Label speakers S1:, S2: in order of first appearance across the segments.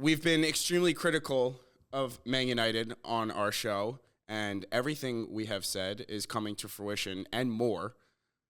S1: we've been extremely critical of Man United on our show, and everything we have said is coming to fruition and more.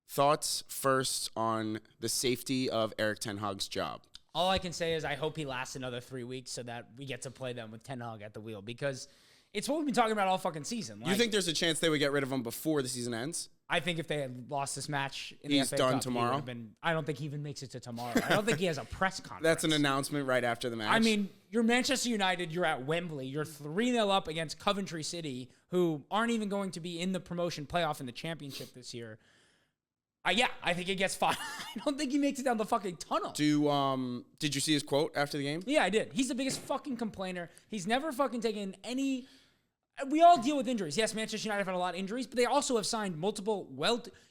S1: Thoughts first on the safety of Erik Ten Hag's job?
S2: All I can say is I hope he lasts another 3 weeks so that we get to play them with Ten Hag at the wheel, because it's what we've been talking about all fucking season.
S1: You think there's a chance they would get rid of him before the season ends?
S2: I think if they had lost this match in
S1: He's
S2: the FA
S1: done
S2: Cup,
S1: tomorrow?
S2: I don't think he even makes it to tomorrow. I don't think he has a press conference.
S1: That's an announcement right after the match.
S2: I mean, you're Manchester United. You're at Wembley. You're 3-0 up against Coventry City, who aren't even going to be in the promotion playoff in the championship this year. Yeah, I think he gets fired. I don't think he makes it down the fucking tunnel.
S1: Did you see his quote after the game?
S2: Yeah, I did. He's the biggest fucking complainer. He's never fucking taken any... We all deal with injuries. Yes, Manchester United have had a lot of injuries, but they also have signed multiple...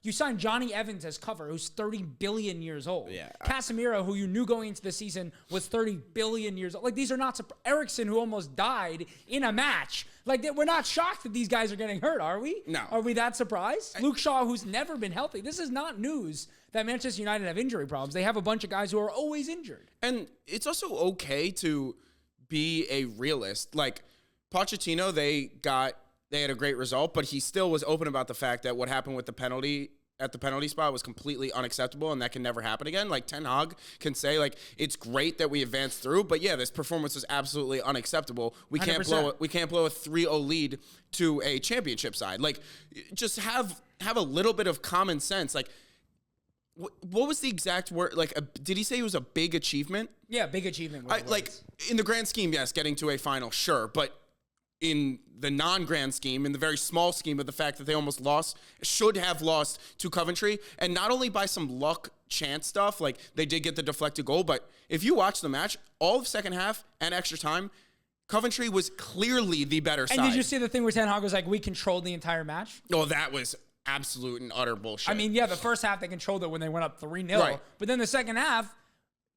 S2: You signed Johnny Evans as cover, who's 30 billion years old.
S1: Yeah.
S2: Casemiro, who you knew going into the season was 30 billion years old. Like, these are not... Eriksen, who almost died in a match. Like, we're not shocked that these guys are getting hurt, are we?
S1: No.
S2: Are we that surprised? Luke Shaw, who's never been healthy. This is not news that Manchester United have injury problems. They have a bunch of guys who are always injured.
S1: And it's also okay to be a realist. Like, Pochettino, they had a great result, but he still was open about the fact that what happened with the penalty at the penalty spot was completely unacceptable, and that can never happen again. Like, Ten Hag can say, like, it's great that we advanced through, but yeah, this performance was absolutely unacceptable. We can't
S2: 100%.
S1: blow a 3-0 lead to a championship side. Like, just have a little bit of common sense. Like, what was the exact word? Like, did he say it was a big achievement?
S2: Yeah, big achievement.
S1: Like, in the grand scheme, yes, getting to a final, sure, but in the non-grand scheme, in the very small scheme of the fact that they almost should have lost to Coventry, and not only by some luck chance stuff, like they did get the deflected goal, but if you watch the match, all of second half and extra time, Coventry was clearly the better side.
S2: And did you see the thing where Ten Hag was like, we controlled the entire match?
S1: Oh, that was absolute and utter bullshit.
S2: I mean, yeah, the first half they controlled it when they went up 3-0,
S1: Right.
S2: But then the second half,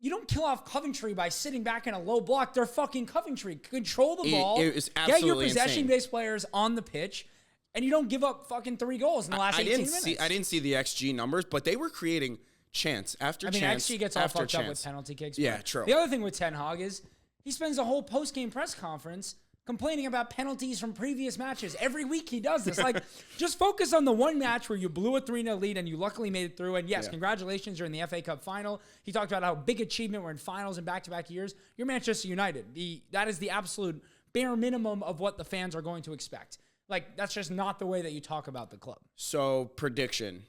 S2: you don't kill off Coventry by sitting back in a low block. They're fucking Coventry. Control the ball.
S1: It was
S2: get your
S1: absolutely
S2: possession-based players on the pitch, and you don't give up fucking 3 goals in the last 18 minutes.
S1: I didn't see the XG numbers, but they were creating chance after chance.
S2: XG gets all fucked up with penalty kicks.
S1: Yeah, true.
S2: The other thing with Ten Hag is he spends a whole post-game press conference complaining about penalties from previous matches. Every week he does this. Like, just focus on the one match where you blew a 3-0 lead and you luckily made it through. And yes, congratulations, you're in the FA Cup final. He talked about how big achievement we're in finals in back-to-back years. You're Manchester United. That is the absolute bare minimum of what the fans are going to expect. Like, that's just not the way that you talk about the club.
S1: So, prediction.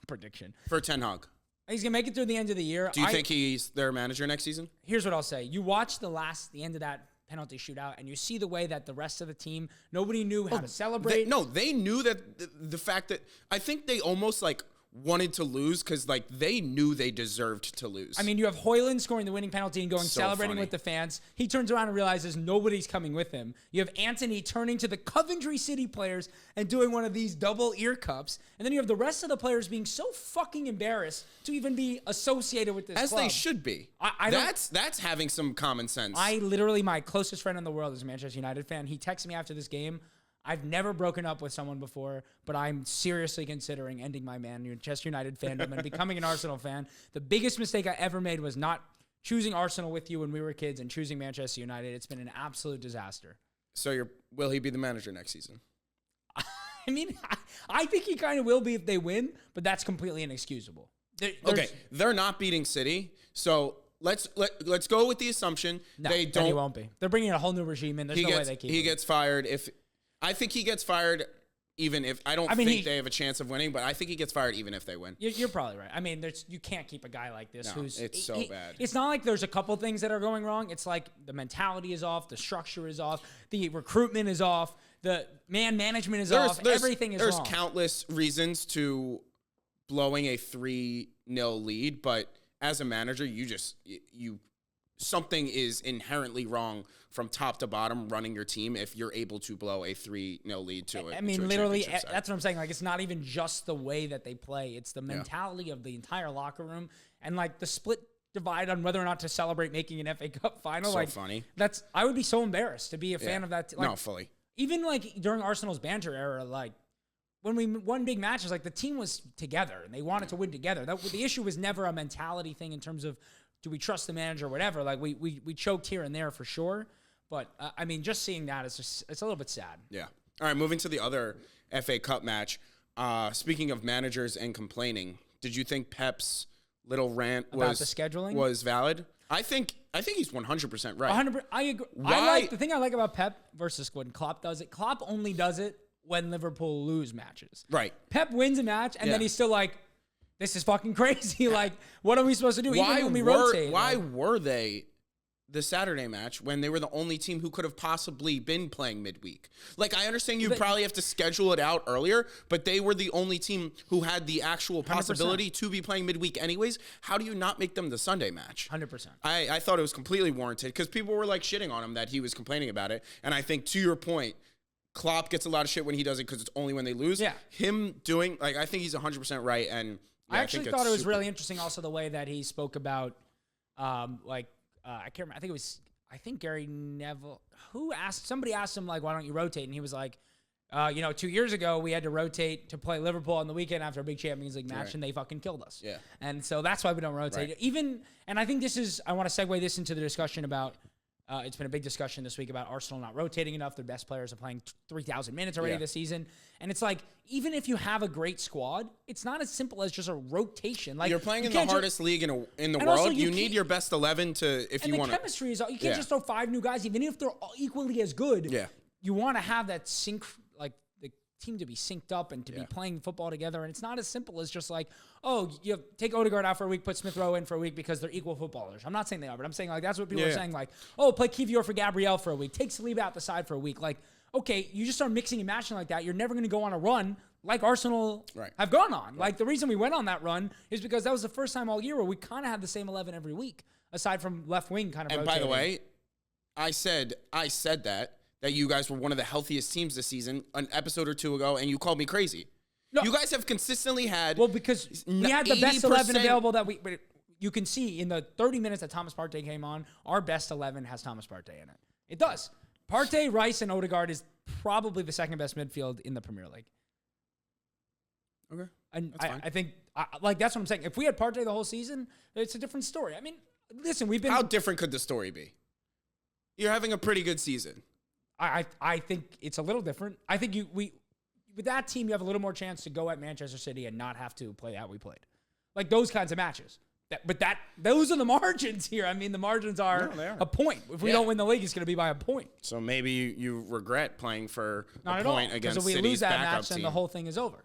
S2: Prediction.
S1: For Ten Hag.
S2: He's going to make it through the end of the year.
S1: Do you think he's their manager next season?
S2: Here's what I'll say. You watch the end of that penalty shootout, and you see the way that the rest of the team, nobody knew how to celebrate.
S1: They knew that the fact that I think they almost like wanted to lose because like they knew they deserved to lose.
S2: I mean, you have Højlund scoring the winning penalty and celebrating
S1: funny
S2: with the fans. He turns around and realizes nobody's coming with him. You have Anthony turning to the Coventry City players and doing one of these double ear cups. And then you have the rest of the players being so fucking embarrassed to even be associated with this
S1: As
S2: club.
S1: they should be. That's having some common sense. My closest
S2: friend in the world is a Manchester United fan. He texted me after this game. I've never broken up with someone before, but I'm seriously considering ending my Manchester United fandom and becoming an Arsenal fan. The biggest mistake I ever made was not choosing Arsenal with you when we were kids and choosing Manchester United. It's been an absolute disaster.
S1: So will he be the manager next season?
S2: I mean, I think he kind of will be if they win, but that's completely inexcusable.
S1: They're not beating City, so let's go with the assumption they don't.
S2: He won't be. They're bringing a whole new regime in. There's no way they keep him.
S1: He gets fired if. I think he gets fired even if I don't think they have a chance of winning, but I think he gets fired even if they win.
S2: You're probably right. I mean, you can't keep a guy like this
S1: it's so bad.
S2: It's not like there's a couple things that are going wrong. It's like the mentality is off, the structure is off, the recruitment is off, the man management is off, everything is wrong.
S1: There's countless reasons to blowing a 3-0 lead, but as a manager, something is inherently wrong from top to bottom running your team if you're able to blow a 3-0 lead to it.
S2: I mean, literally, that's what I'm saying. Like, it's not even just the way that they play. It's the mentality of the entire locker room and, like, the split divide on whether or not to celebrate making an FA Cup final.
S1: So funny.
S2: I would be so embarrassed to be a fan of that.
S1: No, fully.
S2: Even, like, during Arsenal's banter era, like, when we won big matches, like, the team was together and they wanted to win together. The issue was never a mentality thing in terms of do we trust the manager or whatever? Like we choked here and there for sure. But I mean, just seeing that is it's a little bit sad.
S1: Yeah. All right, moving to the other FA Cup match. Speaking of managers and complaining, did you think Pep's little rant
S2: About the scheduling?
S1: was valid? I think he's 100% right.
S2: 100%. I agree. The thing I like about Pep versus when Klopp does it. Klopp only does it when Liverpool lose matches.
S1: Right.
S2: Pep wins a match and then he's still like, "This is fucking crazy. Like, what are we supposed to do?" Even when we rotate.
S1: Why were they the Saturday match when they were the only team who could have possibly been playing midweek? Like, I understand you probably have to schedule it out earlier, but they were the only team who had the actual possibility 100%. To be playing midweek anyways. How do you not make them the Sunday match?
S2: 100%.
S1: I thought it was completely warranted because people were like shitting on him that he was complaining about it. And I think to your point, Klopp gets a lot of shit when he does it because it's only when they lose. Yeah. Him doing, like, I think he's 100% right. And yeah,
S2: I actually thought it was really interesting also the way that he spoke about, I can't remember. I think Gary Neville, somebody asked him, like, why don't you rotate? And he was like, 2 years ago, we had to rotate to play Liverpool on the weekend after a big Champions League match, and they fucking killed us. Yeah. And so that's why we don't rotate. Right. And I think I want to segue this into the discussion about, it's been a big discussion this week about Arsenal not rotating enough. Their best players are playing 3,000 minutes already this season. And it's like, even if you have a great squad, it's not as simple as just a rotation. Like,
S1: you're playing in the hardest league in the world. You need your best 11 if you want to.
S2: And the chemistry is, you can't just throw 5 new guys, even if they're all equally as good. Yeah. You want to have that the team to be synced up and to be playing football together. And it's not as simple as just like, you take Odegaard out for a week, put Smith Rowe in for a week because they're equal footballers. I'm not saying they are, but I'm saying, like, that's what people are saying. Like, play Kivior for Gabriel for a week. Take Saliba out the side for a week. Like, okay, you just start mixing and matching like that. You're never going to go on a run like Arsenal have gone on. Like, the reason we went on that run is because that was the first time all year where we kind of had the same 11 every week, aside from left wing kind of rotating.
S1: And by the way, I said that you guys were one of the healthiest teams this season an episode or two ago, and you called me crazy. No. You guys have consistently had...
S2: Well, because we had the best 11 available that but you can see in the 30 minutes that Thomas Partey came on, our best 11 has Thomas Partey in it. It does. Partey, Rice, and Odegaard is probably the second best midfield in the Premier League.
S1: Okay.
S2: And I think, that's what I'm saying. If we had Partey the whole season, it's a different story. I mean, listen, we've been...
S1: How different could the story be? You're having a pretty good season.
S2: I think it's a little different. I think with that team, you have a little more chance to go at Manchester City and not have to play how we played. Like those kinds of matches. Those are the margins here. I mean, the margins are a point. If we don't win the league, it's going to be by a point.
S1: So maybe you regret playing for
S2: not
S1: a point against City's backup team.
S2: Not at all, because if we lose that match, then the whole thing is over.